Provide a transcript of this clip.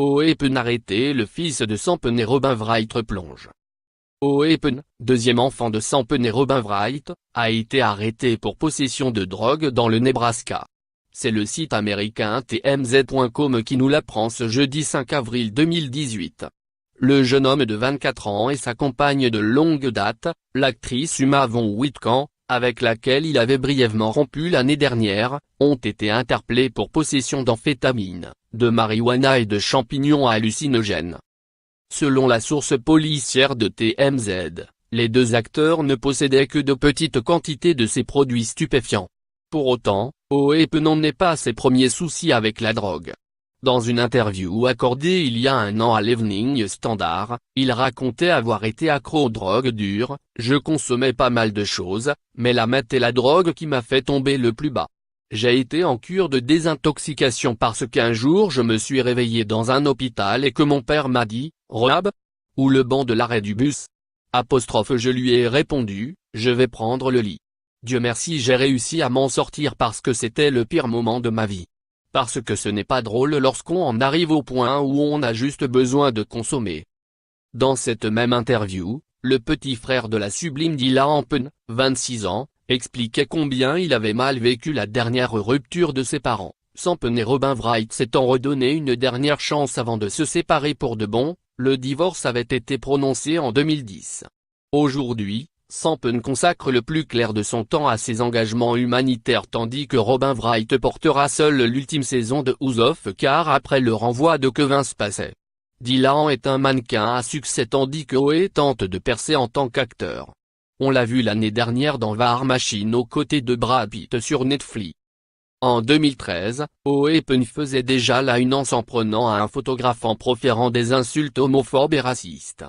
Oepen arrêté. Le fils de Sampen et Robin Wright plonge. Oepen, deuxième enfant de Sampen et Robin Wright, a été arrêté pour possession de drogue dans le Nebraska. C'est le site américain TMZ.com qui nous l'apprend ce jeudi 5 avril 2018. Le jeune homme de 24 ans et sa compagne de longue date, l'actrice Uma von Witkamp, avec laquelle il avait brièvement rompu l'année dernière, ont été interpellés pour possession d'amphétamines, de marijuana et de champignons hallucinogènes. Selon la source policière de TMZ, les deux acteurs ne possédaient que de petites quantités de ces produits stupéfiants. Pour autant, Oepen n'en est pas à ses premiers soucis avec la drogue. Dans une interview accordée il y a un an à l'Evening Standard, il racontait avoir été accro aux drogues dures. « Je consommais pas mal de choses, mais la meth est la drogue qui m'a fait tomber le plus bas. J'ai été en cure de désintoxication parce qu'un jour je me suis réveillé dans un hôpital et que mon père m'a dit « Rob ?» ou le banc de l'arrêt du bus. Je lui ai répondu « Je vais prendre le lit. » Dieu merci j'ai réussi à m'en sortir parce que c'était le pire moment de ma vie. Parce que ce n'est pas drôle lorsqu'on en arrive au point où on a juste besoin de consommer. Dans cette même interview, le petit frère de la sublime Dilla Ampen, 26 ans, expliquait combien il avait mal vécu la dernière rupture de ses parents. Sampen et Robin Wright s'étant redonné une dernière chance avant de se séparer pour de bon, le divorce avait été prononcé en 2010. Aujourd'hui, Sampen consacre le plus clair de son temps à ses engagements humanitaires tandis que Robin Wright portera seul l'ultime saison de House of Cards après le renvoi de Kevin Spacey. Dylan est un mannequin à succès tandis que Oe tente de percer en tant qu'acteur. On l'a vu l'année dernière dans War Machine aux côtés de Brad Pitt sur Netflix. En 2013, Oepen faisait déjà la une en s'en prenant à un photographe en proférant des insultes homophobes et racistes.